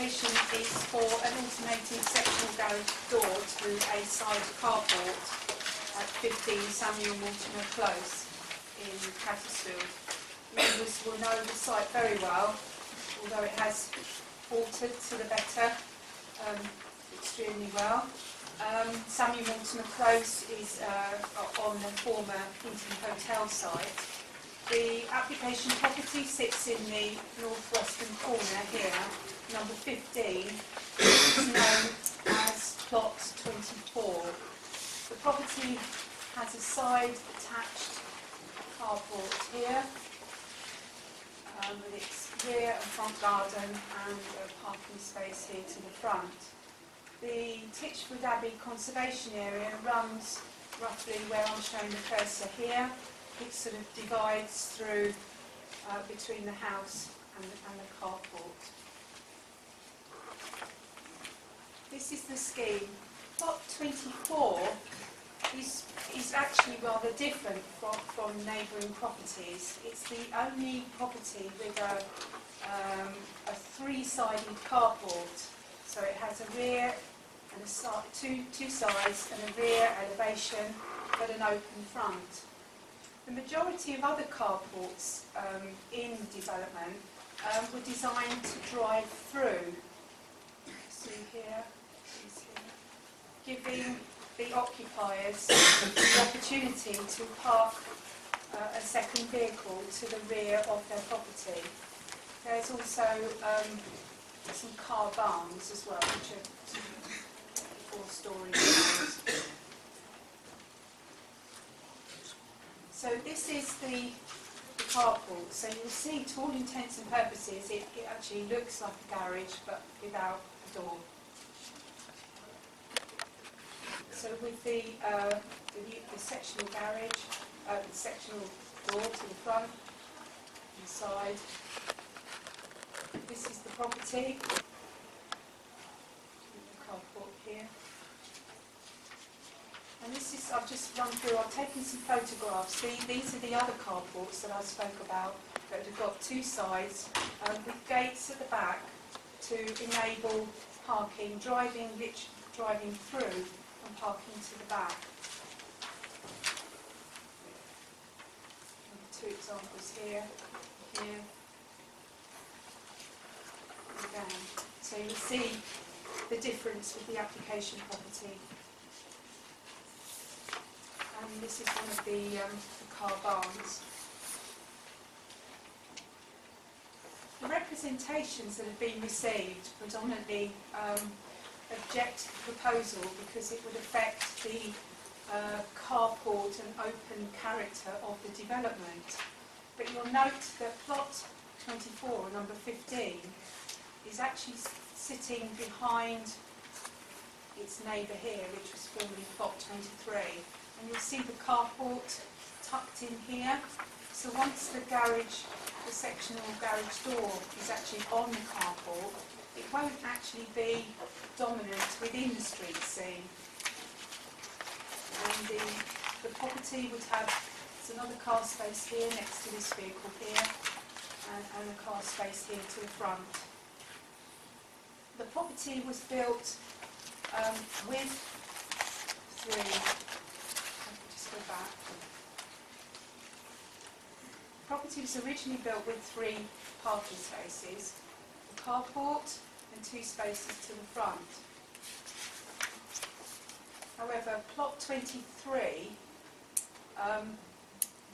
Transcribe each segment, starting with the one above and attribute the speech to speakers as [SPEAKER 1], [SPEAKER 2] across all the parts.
[SPEAKER 1] application is for an automated sectional garage door to a side carport at 15 Samuel Mortimer Close in Cattersfield. Members will know the site very well, although it has altered to the better extremely well. Samuel Mortimer Close is on the former Hinton Hotel site. The application property sits in the northwestern corner here, number 15, which is known as plot 24. The property has a side attached carport here, with its rear and front garden and a parking space here to the front. The Titchwood Abbey Conservation Area runs roughly where I'm showing the cursor here. It sort of divides through between the house and the carport. This is the scheme. Plot 24 is actually rather different from neighbouring properties. It's the only property with a three-sided carport. So it has a rear and two sides and a rear elevation, but an open front. The majority of other carports in development were designed to drive through. See here, giving the occupiers the opportunity to park a second vehicle to the rear of their property. There's also some car barns as well, which are 4-storey barns. So this is the carport. So you'll see, to all intents and purposes, it actually looks like a garage, but without a door. So with the sectional garage, the sectional door to the front and side. This is the property. The carport here. And this is, I've just run through, I've taken some photographs. These are the other carports that I spoke about that have got two sides with gates at the back to enable parking, driving through and parking to the back. And 2 examples here, here, and down. So you'll see the difference with the application property. And this is one of the car barns. The representations that have been received predominantly object to the proposal because it would affect the carport and open character of the development. But you'll note that plot 24, number 15, is actually sitting behind its neighbour here, which was formerly plot 23. And you'll see the carport tucked in here. So once the sectional garage door is actually on the carport, it won't actually be dominant within the street scene. And the property would have, there's another car space here next to this vehicle here, and a car space here to the front. The property was built with back. The property was originally built with 3 parking spaces, a carport and 2 spaces to the front. However, plot 23,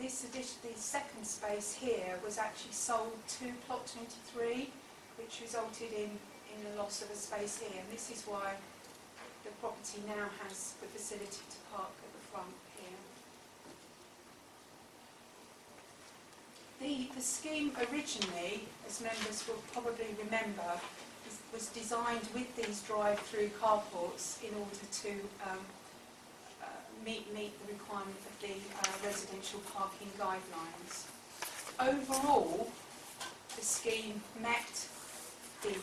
[SPEAKER 1] the second space here was actually sold to plot 23, which resulted in the loss of a space here, and this is why the property now has the facility to park at the front here. The scheme originally, as members will probably remember, was designed with these drive-through carports in order to meet the requirement of the residential parking guidelines. Overall, the scheme met the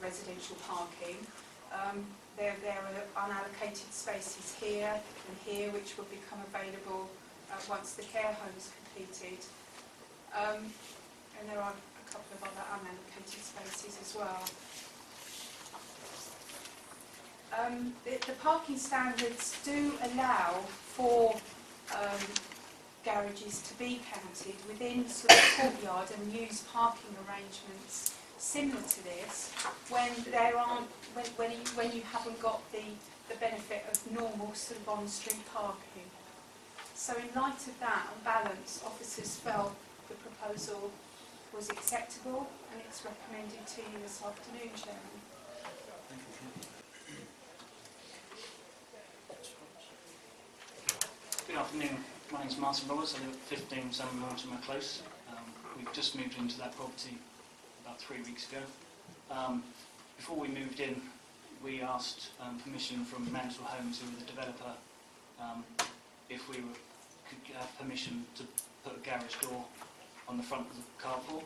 [SPEAKER 1] residential parking. There are unallocated spaces here and here, which will become available once the care home is completed. And there are a couple of other unallocated spaces as well. The parking standards do allow for garages to be counted within sort of courtyard and use parking arrangements similar to this when there aren't when you haven't got the benefit of normal sort of on-street parking. So in light of that, on balance, officers felt the proposal was acceptable and it's recommended to you this afternoon, Chairman.
[SPEAKER 2] Good afternoon. My name is Mortimer. I live at 15 Mortimer Close. We've just moved into that property about 3 weeks ago. Before we moved in, we asked permission from Mansell Homes, who were the developer, if we could have permission to put a garage door on the front of the carport.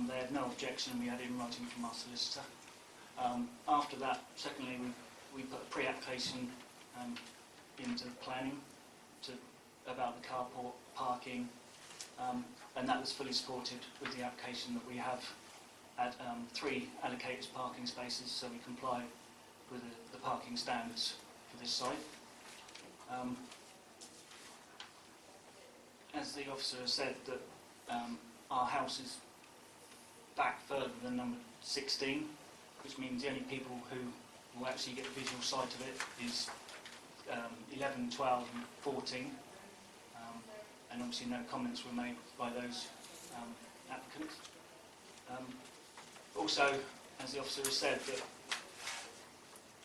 [SPEAKER 2] They had no objection. We had it in writing from our solicitor. After that, secondly, we put a pre-application into planning about the carport parking, and that was fully supported with the application that we have at 3 allocated parking spaces, so we comply with the parking standards for this site. As the officer has said, that our house is back further than number 16, which means the only people who will actually get the visual sight of it is 11, 12 and 14. And obviously no comments were made by those applicants. Also, as the officer has said, that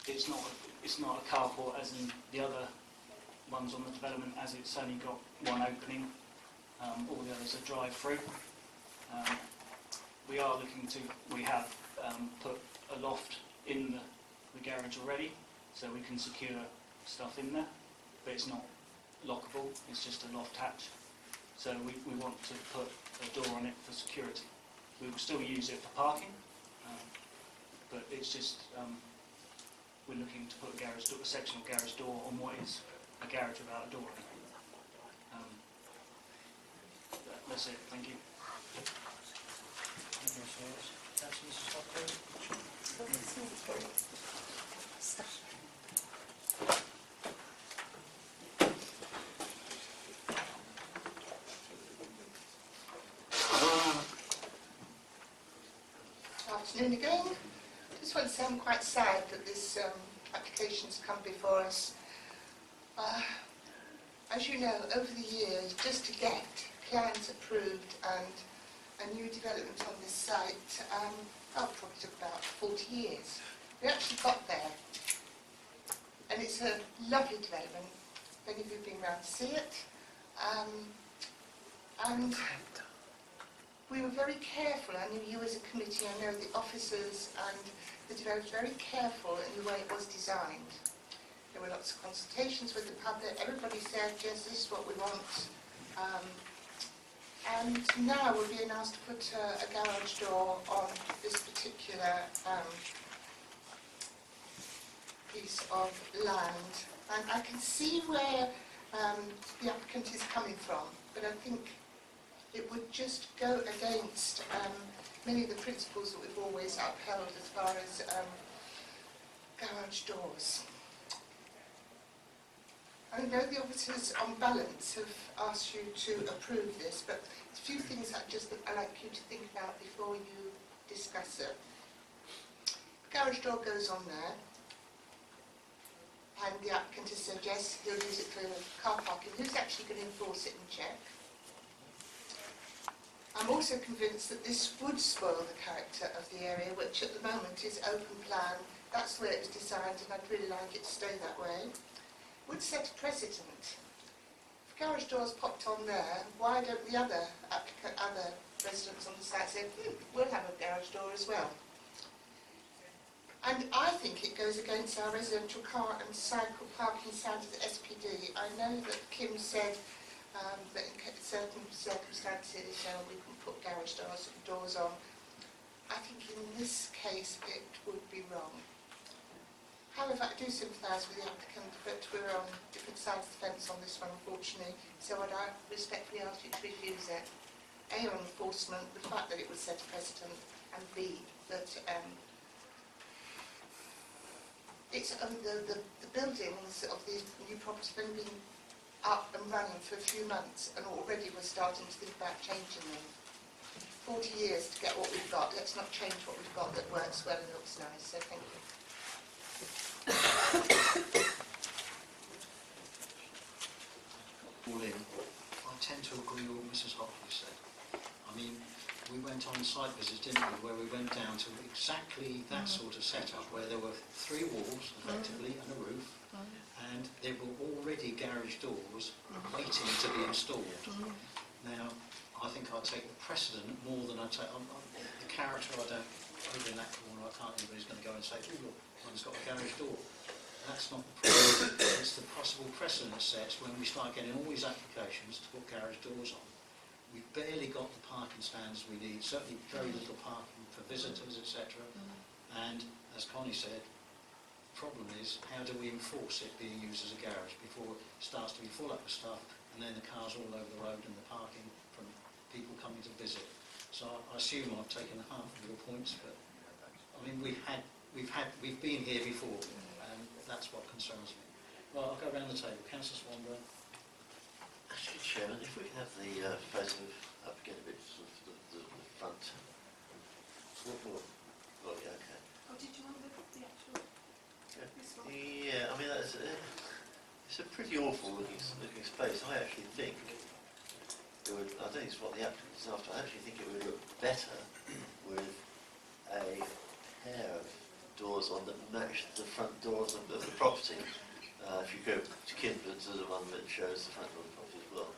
[SPEAKER 2] it's not a carport as in the other ones on the development, as it's only got one opening. All the others are drive-through. We have put a loft in the garage already, so we can secure stuff in there, but it's not lockable, it's just a loft hatch. So we want to put a door on it for security. We will still use it for parking, but it's just we're looking to put a sectional garage door on what is a garage without a door on it. That's it, thank you.
[SPEAKER 3] Afternoon again. Just want to say I'm quite sad that this application's come before us. As you know, over the years, just to get plans approved and a new development on this site, probably took about 40 years. We actually got there, and it's a lovely development. Many of you have been around to see it, and we were very careful. I knew you as a committee, I know the officers and the developers were very careful in the way it was designed. There were lots of consultations with the public. Everybody said, yes, this is what we want. And now we're being asked to put a garage door on this particular piece of land. And I can see where the applicant is coming from, but I think it would just go against many of the principles that we've always upheld as far as garage doors. I know the officers on balance have asked you to approve this, but there's a few things I'd like you to think about before you discuss it. The garage door goes on there, and the applicant has said yes, he'll use it for car parking. Who's actually going to enforce it and check? I'm also convinced that this would spoil the character of the area, which at the moment is open plan. That's the way it was designed, and I'd really like it to stay that way. Would set a precedent. If garage doors popped on there, why don't the other residents on the site say, we'll have a garage door as well? And I think it goes against our residential car and cycle parking standards at SPD. I know that Kim said that in certain circumstances we can put garage doors on. I think in this case it would be wrong. However, I do sympathise with the applicant, but we're on different sides of the fence on this one, unfortunately, so I'd respectfully ask you to refuse it. A, on enforcement, the fact that it would set a precedent, and B, that It's the buildings of the new property have only been up and running for a few months, and already we're starting to think about changing them. 40 years to get what we've got. Let's not change what we've got that works well and looks nice. So thank you.
[SPEAKER 4] All in, I tend to agree with what Mrs. Hockley said. I mean, we went on site visits, didn't we, where we went down to exactly that sort of setup, where there were 3 walls, effectively, and a roof, and there were already garage doors waiting to be installed. Now, I think I'd take the precedent more than I'd take... the character, I don't... Over in that corner, I can't think who's going to go and say, oh, look, one's got a garage door. That's not the problem. It's the possible precedent it sets when we start getting all these applications to put garage doors on. We've barely got the parking standards we need, certainly very little parking for visitors, etc. And, as Connie said, the problem is, how do we enforce it being used as a garage before it starts to be full up with stuff, and then the cars all over the road and the parking from people coming to visit. So I assume I've taken half of your points, but I mean we've been here before, and that's what concerns me. Well, I'll go around the table. Councillor Swanburne.
[SPEAKER 5] Actually, Chairman, if we can have the photo up again a bit, sort of the front. Oh, yeah, okay.
[SPEAKER 1] Oh, did you want to look at the actual? This one?
[SPEAKER 5] Yeah, I mean it's a pretty awful looking space. I actually think it would. I don't think it's what the applicant is after. I actually think it would look better with a pair of doors on that match the front doors of the property. If you go to Kindred, to the one that shows the front door of the property as well.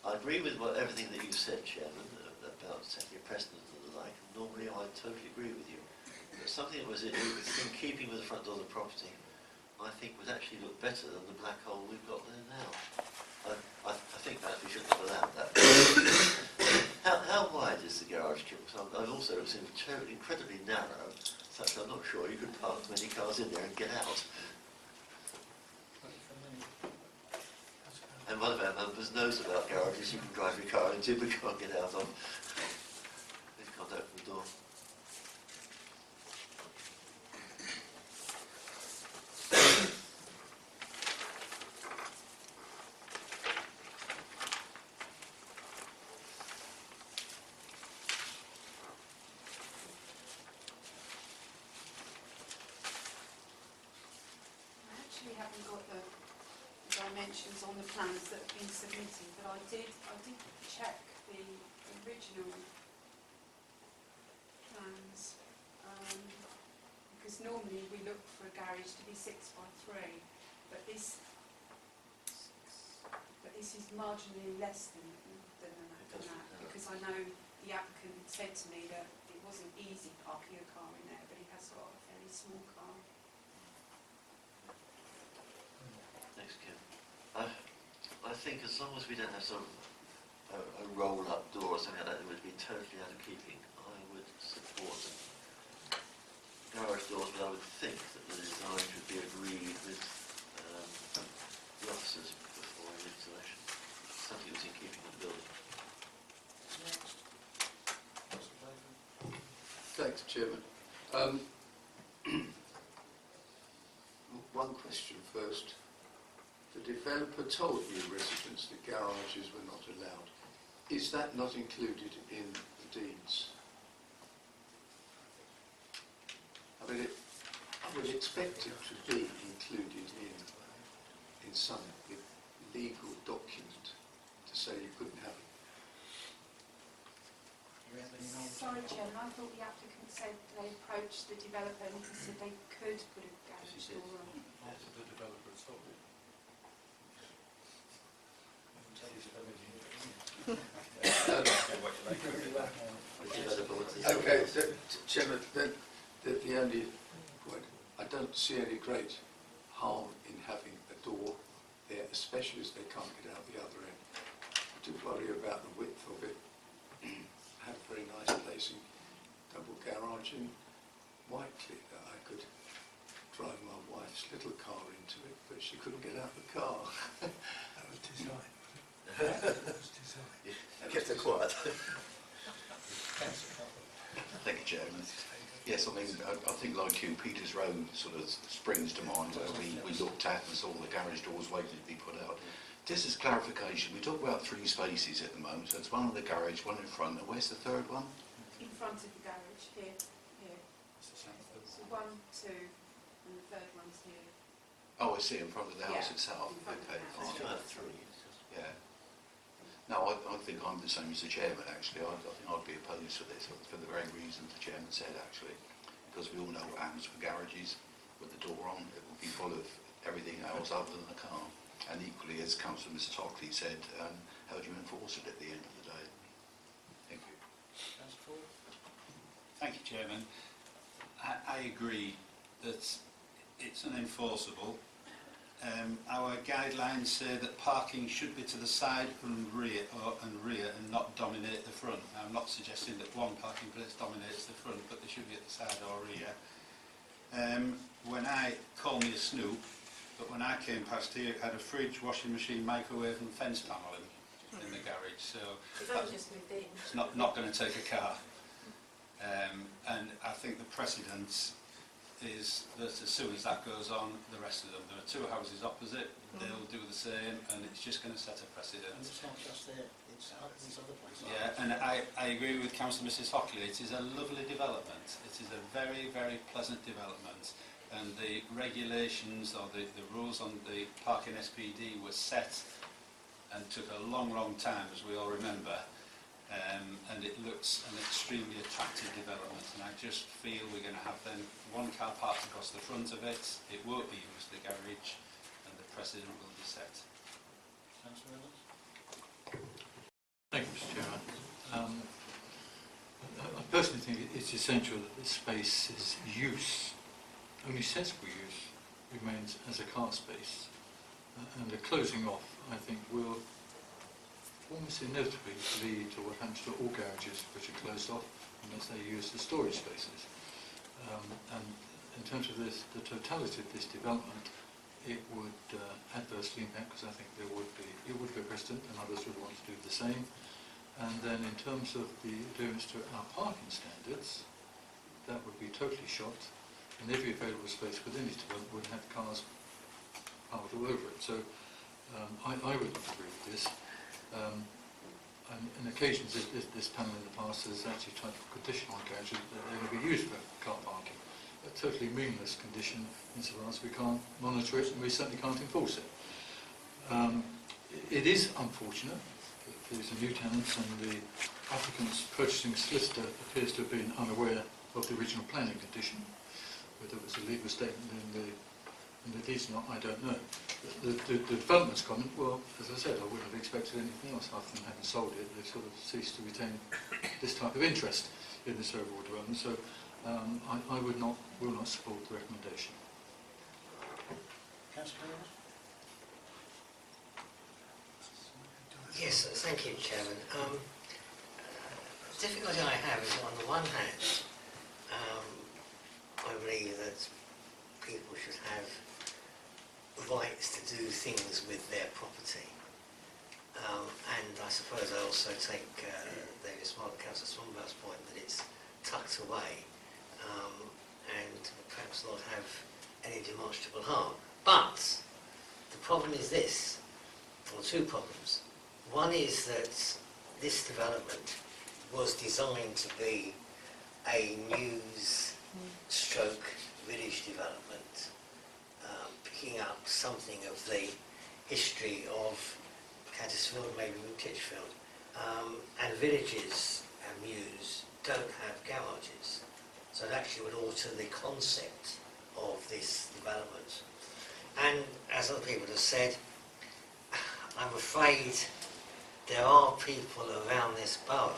[SPEAKER 5] I agree with everything that you've said, Chairman, about setting a precedent and the like. Normally, I totally agree with you. But something that was in keeping with the front door of the property, I think would actually look better than the black hole we've got there now. I think that we shouldn't have allowed that. How wide is the garage, Kim? I've also seen it incredibly narrow, such that I'm not sure you could park many cars in there and get out. And one of our members knows about garages you can drive your car into but can't get out of. You can't open the door.
[SPEAKER 1] I actually haven't got the dimensions on the plans that have been submitted, but I did check the original plans because normally we look for a garage to be 6 by 3, but this is marginally less than that because I know the applicant said to me that it wasn't easy parking a car in there, but he has got a very small car.
[SPEAKER 5] Thanks, Kim. I think as long as we don't have sort of a roll-up door or something like that, it would be totally out of keeping. I would support garage doors, but I would think that the design should be agreed with the officers before any installation. Something that was in keeping with the building.
[SPEAKER 6] Thanks, Chairman. One question first. The developer told new residents that garages were not allowed. Is that not included in the deeds? I mean, I would expect it to be included in some legal document to say you couldn't have it.
[SPEAKER 1] Sorry, Chairman, I thought the applicant said they approached the developer and he said they could put a garage door on.
[SPEAKER 7] After the developer has told me.
[SPEAKER 6] Okay, Chairman, the only point, I don't see any great harm in having a door there, especially as they can't get out the other end. I do worry about the width of it. I had a very nice placing double garage in Whiteley that I could drive my wife's little car into it, but she couldn't get out the car.
[SPEAKER 7] That was design.
[SPEAKER 5] Kept it quiet. Thank you, Chairman.
[SPEAKER 8] Yes, I mean, I think like you, Peter's Row sort of springs to mind where we looked at and saw the garage doors waiting to be put out. Just as clarification, we talk about 3 spaces at the moment, so it's one in the garage, one in front, and where's the third one?
[SPEAKER 1] In front of the garage, here. So 1, 2, and the third one's here.
[SPEAKER 8] Oh, I see, in front of the house
[SPEAKER 1] Yeah,
[SPEAKER 8] itself.
[SPEAKER 1] in front of
[SPEAKER 8] Okay,
[SPEAKER 1] the house.
[SPEAKER 5] It's
[SPEAKER 8] fine.
[SPEAKER 5] still have 3.
[SPEAKER 8] Yeah. No, I think I'm the same as the chairman, actually. I think I'd be opposed to this for the very reasons the chairman said, actually. Because we all know what happens with garages, with the door on, it will be full of everything else other than a car. And equally, as Councillor Mr Tockley said, how do you enforce it at the end of the day? Thank you.
[SPEAKER 7] Thank you, Chairman. I agree that it's unenforceable. Our guidelines say that parking should be to the side and rear, and not dominate the front. I'm not suggesting that one parking place dominates the front, but they should be at the side or rear. When I call me a snoop, but when I came past here, it had a fridge, washing machine, microwave, and fence panel in the garage. So
[SPEAKER 1] It's only just moved in.
[SPEAKER 7] it's not going to take a car. And I think the precedent is that as soon as that goes on, the rest of them, there are 2 houses opposite, they'll do the same, and it's just going to set a precedent.
[SPEAKER 4] And it's not just there, it's these other places.
[SPEAKER 7] Yeah, and I agree with Councillor Mrs Hockley, it is a lovely development, it is a very, very pleasant development, and the regulations or the rules on the parking SPD were set and took a long, long time, as we all remember. And it looks an extremely attractive development, and I just feel we're going to have then 1 car parked across the front of it, it won't be used, the garage, and the precedent will be set.
[SPEAKER 4] Councillor Evans?
[SPEAKER 6] Thank you, Mr Chairman. I personally think it's essential that the space's use, only sensible use, remains as a car space. And the closing off, I think, will almost inevitably lead to what happens to all garages which are closed off unless they use the storage spaces. And in terms of this, the totality of this development, it would adversely impact, because I think it would be a precedent and others would want to do the same. And then in terms of the adherence to our parking standards, that would be totally shot, and every available space within this development would have cars parked all over it. So I would not agree with this. And on occasions, this panel in the past has actually tried to put condition on garages that they're going to be used for car parking. A totally meaningless condition insofar as we can't monitor it and we certainly can't enforce it. It is unfortunate that there's a new tenant and the applicant's purchasing solicitor appears to have been unaware of the original planning condition. Whether it was a legal statement in the deeds or not, I don't know. The development's comment, well, as I said, I wouldn't have expected anything else other than having sold it. They've sort of ceased to retain this type of interest in this overall development. So I will not support the recommendation.
[SPEAKER 4] Councillor Evans?
[SPEAKER 9] Yes, thank you, Chairman. The difficulty I have is, on the one hand, I believe that people should have rights to do things with their property. And I suppose I also take Councillor Swanberg's point that it's tucked away and perhaps not have any demonstrable harm. But the problem is this, or 2 problems. One is that this development was designed to be a news stroke village development, picking up something of the history of Caddisfield, maybe even Titchfield. And villages and mews don't have garages, so it actually would alter the concept of this development. And as other people have said, I'm afraid there are people around this borough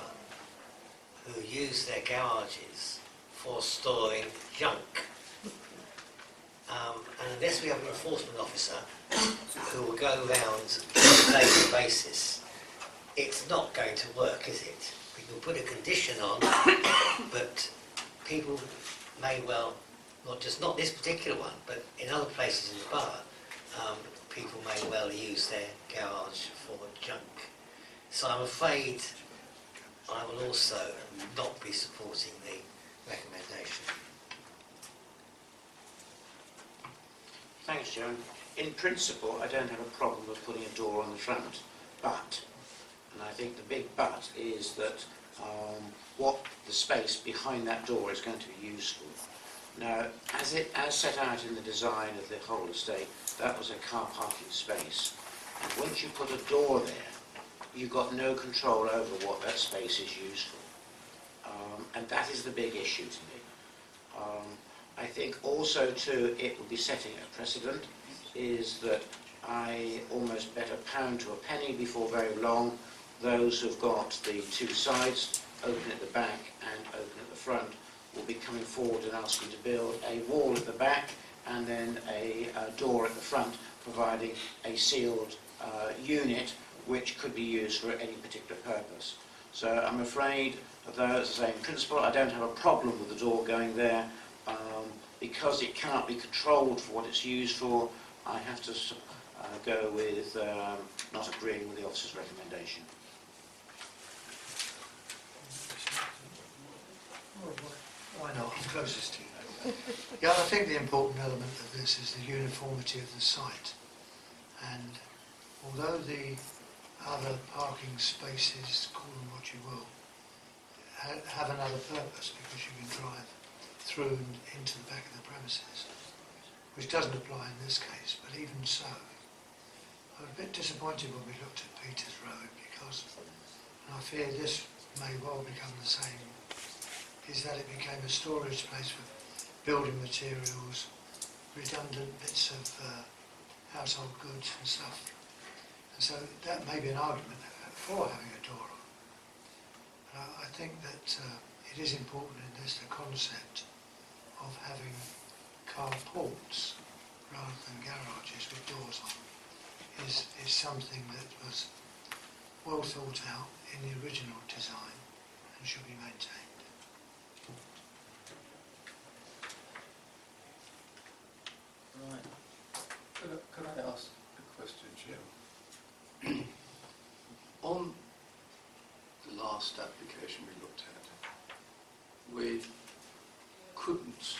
[SPEAKER 9] who use their garages for storing junk. And unless we have an enforcement officer who will go around on a daily basis, it's not going to work, is it? We can put a condition on, but people may well, not this particular one, but in other places in the borough, people may well use their garage for junk. So I'm afraid I will also not be supporting the recommendation.
[SPEAKER 10] Thanks, Joan. In principle, I don't have a problem with putting a door on the front, but, and I think the big but is that what the space behind that door is going to be used for. Now, as set out in the design of the whole estate, that was a car parking space. And once you put a door there, you've got no control over what that space is used for. And that is the big issue to me. I think also too, it will be setting a precedent, is that I almost bet a pound to a penny before very long, those who've got the two sides, open at the back and open at the front, will be coming forward and asking to build a wall at the back and then a door at the front, providing a sealed unit which could be used for any particular purpose. So I'm afraid, though, as I say, in principle, I don't have a problem with the door going there. Because it cannot be controlled for what it's used for, I have to go with not agreeing with the officer's recommendation.
[SPEAKER 11] Why not? I'm closest to you. Yeah, I think the important element of this is the uniformity of the site. And although the other parking spaces, call them what you will, have another purpose because you can drive through and into the back of the premises, which doesn't apply in this case, but even so, I was a bit disappointed when we looked at Peters Road because, and I fear this may well become the same, is that it became a storage place for building materials, redundant bits of household goods and stuff. And so that may be an argument for having a door on. But I think that it is important in this, the concept of having carports rather than garages with doors on is something that was well thought out in the original design and should be maintained.
[SPEAKER 6] Right. Could I ask a question, Jim? On the last application we looked at, we couldn't,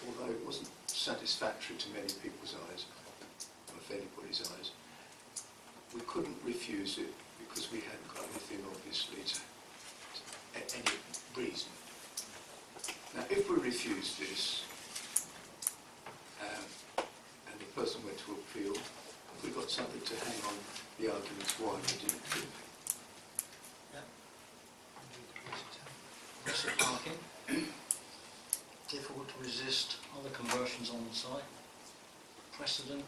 [SPEAKER 6] although it wasn't satisfactory to many people's eyes, or if anybody's eyes, we couldn't refuse it because we hadn't got anything obviously to any reason. Now, if we refuse this, and the person went to appeal, have we got something to hang on the arguments why we didn't do it?
[SPEAKER 4] Massive parking. Difficult to resist other conversions on the site. Precedent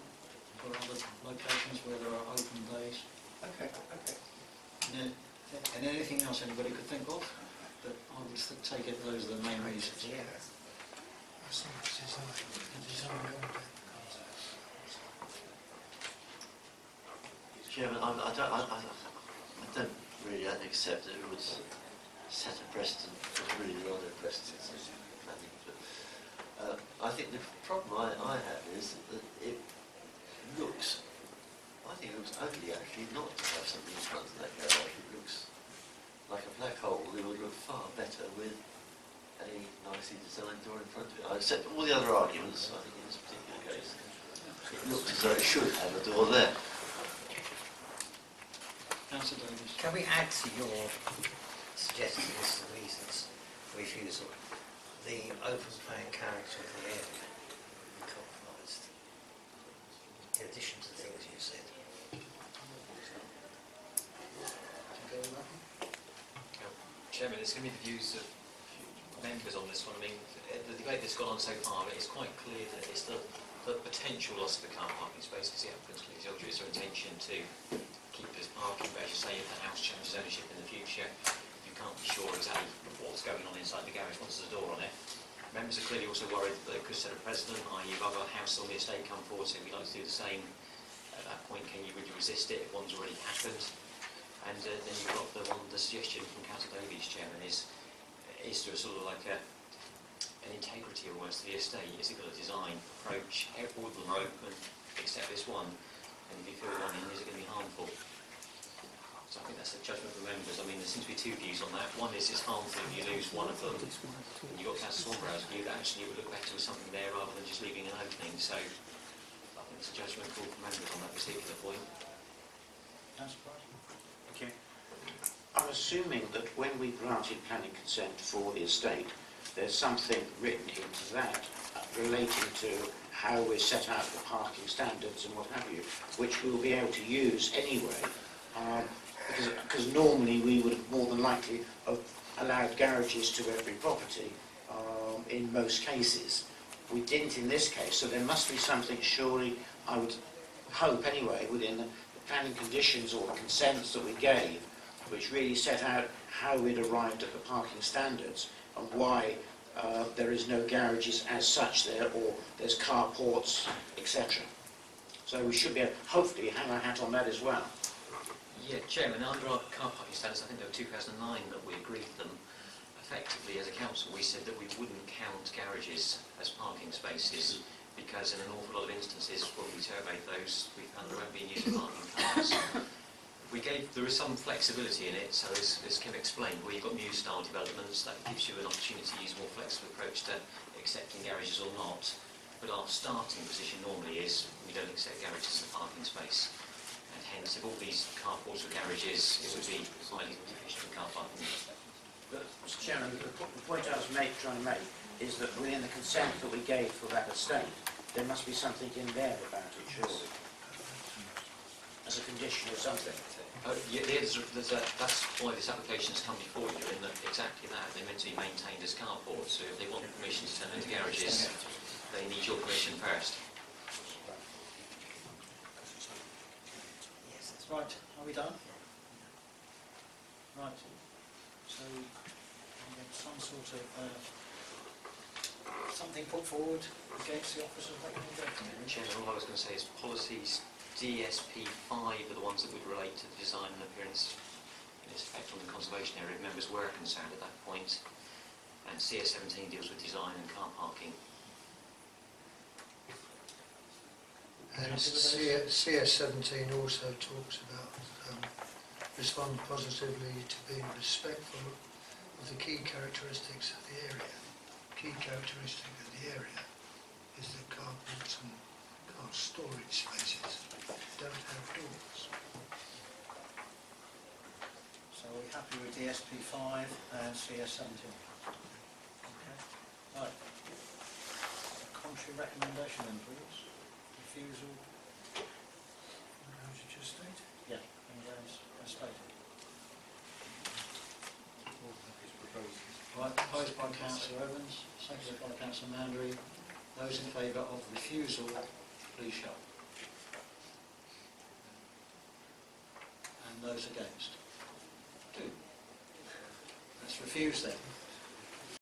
[SPEAKER 4] for other locations where there are open days.
[SPEAKER 6] Okay, okay.
[SPEAKER 4] And anything else anybody could think of? But I would take it those are the main reasons.
[SPEAKER 11] Yeah. I think it's design
[SPEAKER 5] Chairman, I don't really accept that it would set a precedent for really the other precedents. I think the problem I have is that it looks, I think it looks ugly actually not to have something in front of that garage. It looks like a black hole. It would look far better with a nicely designed door in front of it. I accept all the other arguments. I think in this particular case, it looks as though it should have a door there.
[SPEAKER 9] Can we add to your suggested list of reasons for refusal the open plan character of the area be compromised, in addition to the things you said?
[SPEAKER 12] Chairman, it's going to be the views of members on this one. I mean, the debate that's gone on so far, it's quite clear that it's the potential loss of the car parking space, because the applicant's clearly told you it's their intention to keep this parking, but as you say, if the house changes ownership in the future, you can't be sure exactly what's going on inside the garage once there's a door on it. Members are clearly also worried that it could set a precedent, i.e. if other houses on the estate come forward saying we'd like to do the same, at that point would you resist it if one's already happened? And then you've got the suggestion from Councillor Davies, Chairman, is there a sort of like an integrity almost to the estate? Is it got a design approach, all of them are open except this one, and if you fill one in, is it going to be harmful? So I think that's a judgment of the members. I mean, there seems to be two views on that. One is it's harmful if you lose one of them, and you've got Councillor Swanborough's view that actually it would look better with something there rather than just leaving an opening. So It's a judgment call for members on that particular point.
[SPEAKER 2] Councillor Price?
[SPEAKER 10] Okay. I'm assuming that when we granted planning consent for the estate, there's something written into that relating to how we set out the parking standards and what have you, which we'll be able to use anyway, because normally we would have more than likely have allowed garages to every property in most cases. We didn't in this case, so there must be something, surely, I would hope anyway, within the planning conditions or the consents that we gave, which really set out how we'd arrived at the parking standards and why there is no garages as such there, or there's carports, etc. So we should be able, hopefully, hang our hat on that as well.
[SPEAKER 12] Yeah, Chairman, under our car parking standards, I think they were 2009 that we agreed them. Effectively, as a council, we said that we wouldn't count garages as parking spaces because in an awful lot of instances, when we surveyed those, we found there won't be used parking cars. There is some flexibility in it, so as Kim explained, where you've got new style developments, that gives you an opportunity to use a more flexible approach to accepting garages or not. But our starting position normally is we don't accept garages as a parking space. And hence, if all these carports were garages, it would be highly deficient car parking.
[SPEAKER 10] But, Mr. Chairman, the point I was trying to make is that within the consent that we gave for that estate, there must be something in there about it, surely, as a condition or something.
[SPEAKER 12] Yeah, that's why this application has come before you, in that exactly that. They're meant to be maintained as carports, so if they want permission to turn into garages, they need your permission first.
[SPEAKER 2] Yes, that's right. Are we done? Right. So, we have some sort of something put forward against the officer's recommendation.
[SPEAKER 12] Chairman, all I was going to say is policies DSP5 are the ones that would relate to the design and appearance and its effect on the conservation area if members were concerned at that point. And CS17 deals with design and car parking.
[SPEAKER 11] And CS17 also talks about respond positively to being respectful of the key characteristics of the area. Key characteristic of the area is that carports and car storage spaces don't have doors.
[SPEAKER 2] So are we happy with DSP5 and CS17? Okay. Right. Contrary recommendation then, please. Refusal. How did you just state? Yeah, and as stated.
[SPEAKER 4] Right, proposed by Councillor Evans, seconded by Councillor Mandry. Those in favour of refusal, please show. And those against? 2. Let's refuse then.